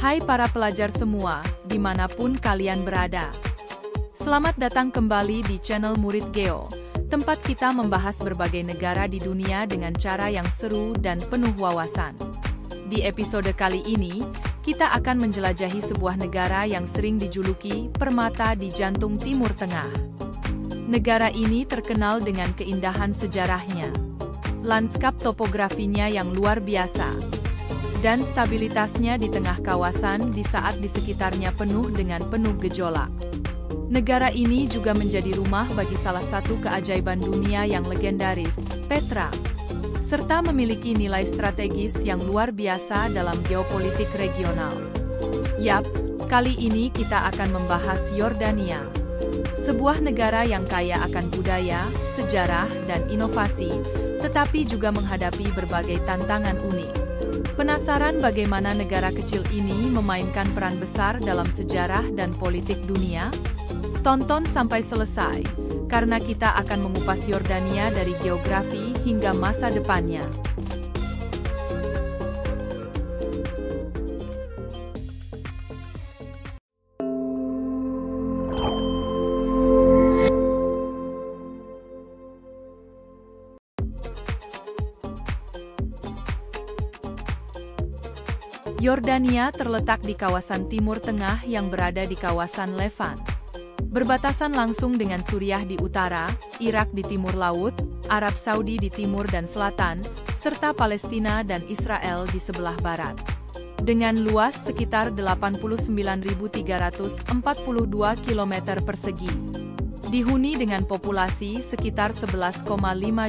Hai para pelajar semua, dimanapun kalian berada. Selamat datang kembali di channel Murid Geo, tempat kita membahas berbagai negara di dunia dengan cara yang seru dan penuh wawasan. Di episode kali ini, kita akan menjelajahi sebuah negara yang sering dijuluki permata di jantung Timur Tengah. Negara ini terkenal dengan keindahan sejarahnya, lanskap topografinya yang luar biasa, dan stabilitasnya di tengah kawasan di saat di sekitarnya penuh gejolak. Negara ini juga menjadi rumah bagi salah satu keajaiban dunia yang legendaris, Petra, serta memiliki nilai strategis yang luar biasa dalam geopolitik regional. Yap, kali ini kita akan membahas Yordania, sebuah negara yang kaya akan budaya, sejarah, dan inovasi, tetapi juga menghadapi berbagai tantangan unik. Penasaran bagaimana negara kecil ini memainkan peran besar dalam sejarah dan politik dunia? Tonton sampai selesai, karena kita akan mengupas Yordania dari geografi hingga masa depannya. Yordania terletak di kawasan Timur Tengah yang berada di kawasan Levant. Berbatasan langsung dengan Suriah di utara, Irak di timur laut, Arab Saudi di timur dan selatan, serta Palestina dan Israel di sebelah barat. Dengan luas sekitar 89.342 km persegi. Dihuni dengan populasi sekitar 11,5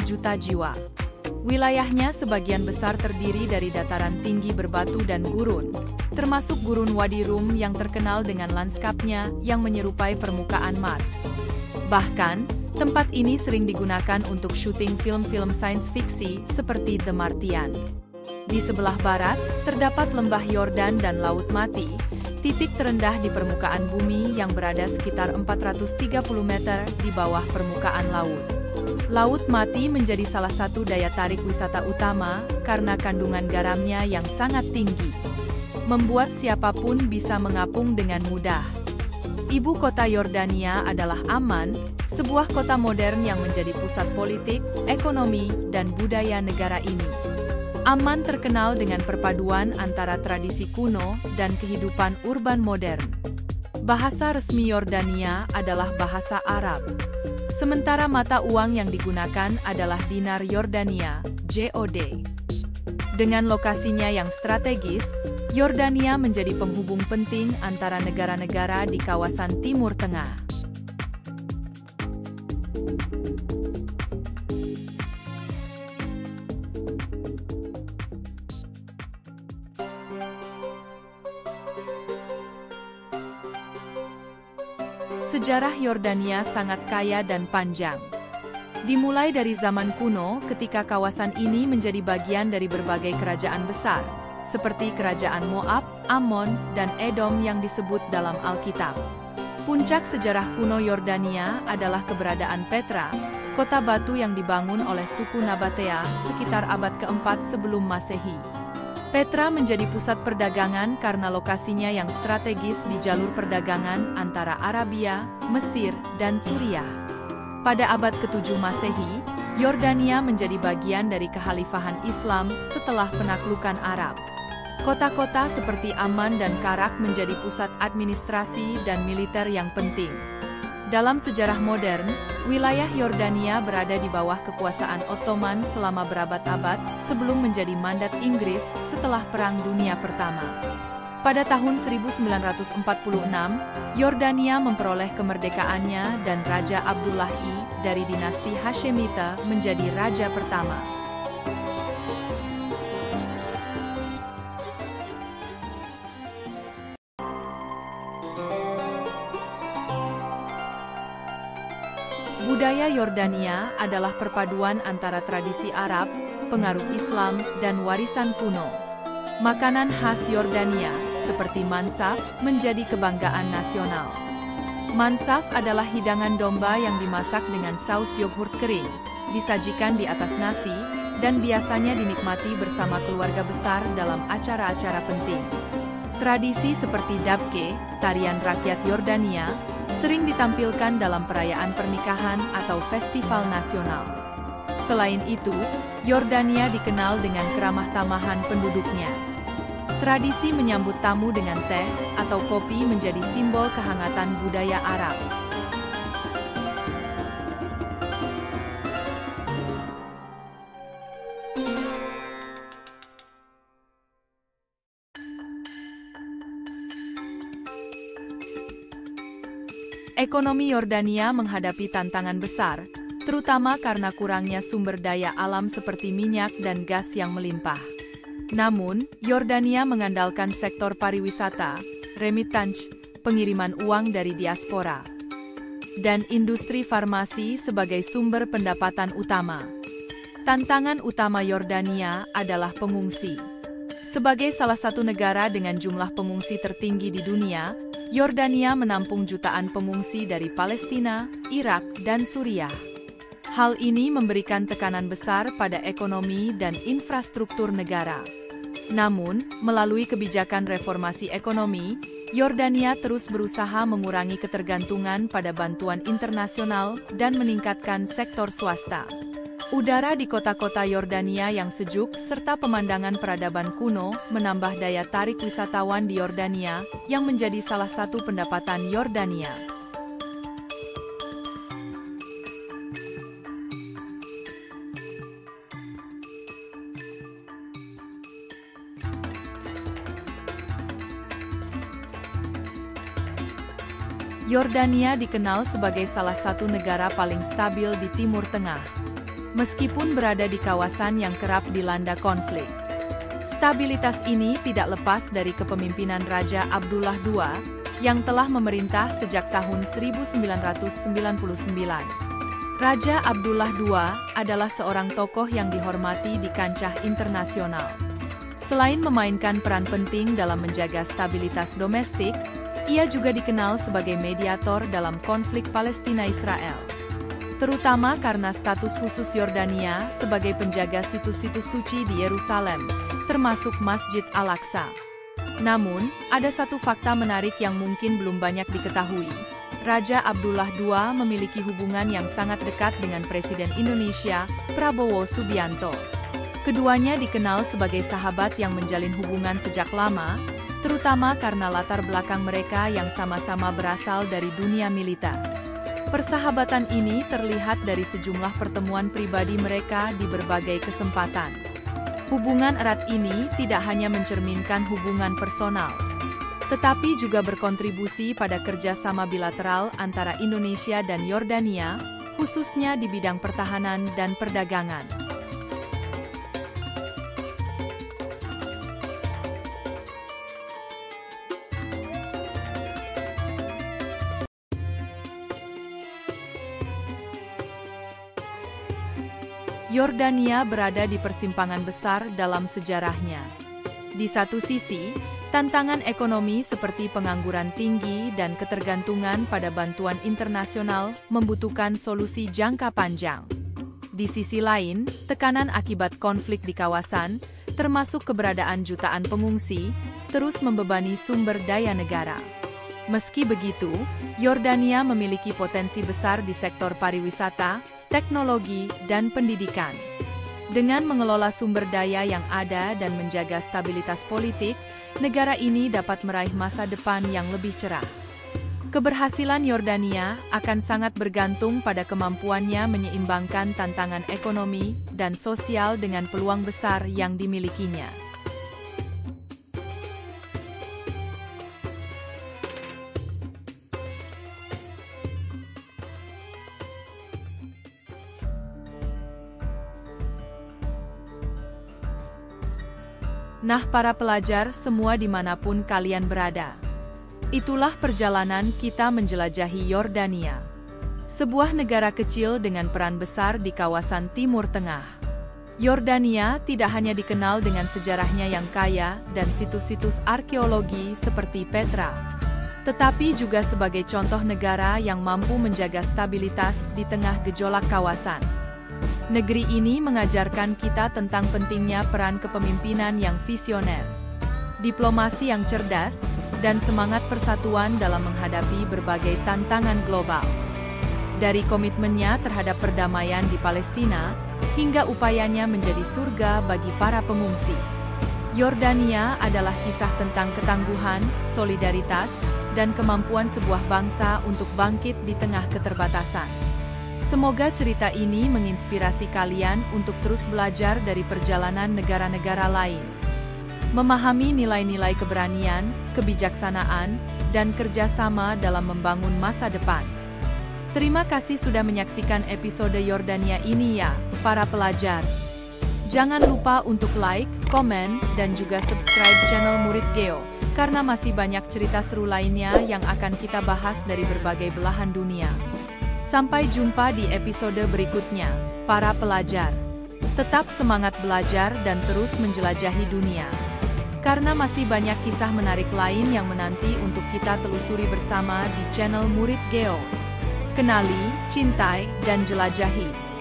juta jiwa. Wilayahnya sebagian besar terdiri dari dataran tinggi berbatu dan gurun, termasuk gurun Wadi Rum yang terkenal dengan lanskapnya yang menyerupai permukaan Mars. Bahkan, tempat ini sering digunakan untuk syuting film-film sains fiksi seperti The Martian. Di sebelah barat, terdapat lembah Yordan dan Laut Mati, titik terendah di permukaan bumi yang berada sekitar 430 meter di bawah permukaan laut. Laut Mati menjadi salah satu daya tarik wisata utama karena kandungan garamnya yang sangat tinggi, membuat siapapun bisa mengapung dengan mudah. Ibu kota Yordania adalah Amman, sebuah kota modern yang menjadi pusat politik, ekonomi, dan budaya negara ini. Amman terkenal dengan perpaduan antara tradisi kuno dan kehidupan urban modern. Bahasa resmi Yordania adalah bahasa Arab. Sementara mata uang yang digunakan adalah dinar Yordania, JOD. Dengan lokasinya yang strategis, Yordania menjadi penghubung penting antara negara-negara di kawasan Timur Tengah. Sejarah Yordania sangat kaya dan panjang. Dimulai dari zaman kuno ketika kawasan ini menjadi bagian dari berbagai kerajaan besar, seperti kerajaan Moab, Ammon, dan Edom yang disebut dalam Alkitab. Puncak sejarah kuno Yordania adalah keberadaan Petra, kota batu yang dibangun oleh suku Nabatea sekitar abad keempat sebelum Masehi. Petra menjadi pusat perdagangan karena lokasinya yang strategis di jalur perdagangan antara Arabia, Mesir, dan Suriah. Pada abad ke-7 Masehi, Yordania menjadi bagian dari kekhalifahan Islam setelah penaklukan Arab. Kota-kota seperti Amman dan Karak menjadi pusat administrasi dan militer yang penting. Dalam sejarah modern, wilayah Yordania berada di bawah kekuasaan Ottoman selama berabad-abad sebelum menjadi mandat Inggris setelah Perang Dunia Pertama. Pada tahun 1946, Yordania memperoleh kemerdekaannya dan Raja Abdullah I dari dinasti Hashemite menjadi raja pertama. Budaya Yordania adalah perpaduan antara tradisi Arab, pengaruh Islam, dan warisan kuno. Makanan khas Yordania, seperti mansaf, menjadi kebanggaan nasional. Mansaf adalah hidangan domba yang dimasak dengan saus yogurt kering, disajikan di atas nasi, dan biasanya dinikmati bersama keluarga besar dalam acara-acara penting. Tradisi seperti dabke, tarian rakyat Yordania, sering ditampilkan dalam perayaan pernikahan atau festival nasional. Selain itu, Yordania dikenal dengan keramah tamahan penduduknya. Tradisi menyambut tamu dengan teh atau kopi menjadi simbol kehangatan budaya Arab. Ekonomi Yordania menghadapi tantangan besar, terutama karena kurangnya sumber daya alam seperti minyak dan gas yang melimpah. Namun, Yordania mengandalkan sektor pariwisata, remittance, pengiriman uang dari diaspora, dan industri farmasi sebagai sumber pendapatan utama. Tantangan utama Yordania adalah pengungsi. Sebagai salah satu negara dengan jumlah pengungsi tertinggi di dunia, Yordania menampung jutaan pengungsi dari Palestina, Irak, dan Suriah. Hal ini memberikan tekanan besar pada ekonomi dan infrastruktur negara. Namun, melalui kebijakan reformasi ekonomi, Yordania terus berusaha mengurangi ketergantungan pada bantuan internasional dan meningkatkan sektor swasta. Udara di kota-kota Yordania yang sejuk serta pemandangan peradaban kuno menambah daya tarik wisatawan di Yordania yang menjadi salah satu pendapatan Yordania. Yordania dikenal sebagai salah satu negara paling stabil di Timur Tengah. Meskipun berada di kawasan yang kerap dilanda konflik. Stabilitas ini tidak lepas dari kepemimpinan Raja Abdullah II, yang telah memerintah sejak tahun 1999. Raja Abdullah II adalah seorang tokoh yang dihormati di kancah internasional. Selain memainkan peran penting dalam menjaga stabilitas domestik, ia juga dikenal sebagai mediator dalam konflik Palestina-Israel. Terutama karena status khusus Yordania sebagai penjaga situs-situs suci di Yerusalem, termasuk Masjid Al-Aqsa. Namun, ada satu fakta menarik yang mungkin belum banyak diketahui. Raja Abdullah II memiliki hubungan yang sangat dekat dengan Presiden Indonesia, Prabowo Subianto. Keduanya dikenal sebagai sahabat yang menjalin hubungan sejak lama, terutama karena latar belakang mereka yang sama-sama berasal dari dunia militer. Persahabatan ini terlihat dari sejumlah pertemuan pribadi mereka di berbagai kesempatan. Hubungan erat ini tidak hanya mencerminkan hubungan personal, tetapi juga berkontribusi pada kerjasama bilateral antara Indonesia dan Yordania, khususnya di bidang pertahanan dan perdagangan. Yordania berada di persimpangan besar dalam sejarahnya. Di satu sisi, tantangan ekonomi seperti pengangguran tinggi dan ketergantungan pada bantuan internasional membutuhkan solusi jangka panjang. Di sisi lain, tekanan akibat konflik di kawasan, termasuk keberadaan jutaan pengungsi, terus membebani sumber daya negara. Meski begitu, Yordania memiliki potensi besar di sektor pariwisata, teknologi, dan pendidikan. Dengan mengelola sumber daya yang ada dan menjaga stabilitas politik, negara ini dapat meraih masa depan yang lebih cerah. Keberhasilan Yordania akan sangat bergantung pada kemampuannya menyeimbangkan tantangan ekonomi dan sosial dengan peluang besar yang dimilikinya. Nah para pelajar semua dimanapun kalian berada. Itulah perjalanan kita menjelajahi Yordania. Sebuah negara kecil dengan peran besar di kawasan Timur Tengah. Yordania tidak hanya dikenal dengan sejarahnya yang kaya dan situs-situs arkeologi seperti Petra, tetapi juga sebagai contoh negara yang mampu menjaga stabilitas di tengah gejolak kawasan. Negeri ini mengajarkan kita tentang pentingnya peran kepemimpinan yang visioner. diplomasi yang cerdas, dan semangat persatuan dalam menghadapi berbagai tantangan global. Dari komitmennya terhadap perdamaian di Palestina, hingga upayanya menjadi surga bagi para pengungsi. Yordania adalah kisah tentang ketangguhan, solidaritas, dan kemampuan sebuah bangsa untuk bangkit di tengah keterbatasan. Semoga cerita ini menginspirasi kalian untuk terus belajar dari perjalanan negara-negara lain. Memahami nilai-nilai keberanian, kebijaksanaan, dan kerjasama dalam membangun masa depan. Terima kasih sudah menyaksikan episode Yordania ini ya, para pelajar. Jangan lupa untuk like, komen, dan juga subscribe channel Murid Geo, karena masih banyak cerita seru lainnya yang akan kita bahas dari berbagai belahan dunia. Sampai jumpa di episode berikutnya, para pelajar. Tetap semangat belajar dan terus menjelajahi dunia. Karena masih banyak kisah menarik lain yang menanti untuk kita telusuri bersama di channel Murid Geo. Kenali, cintai, dan jelajahi.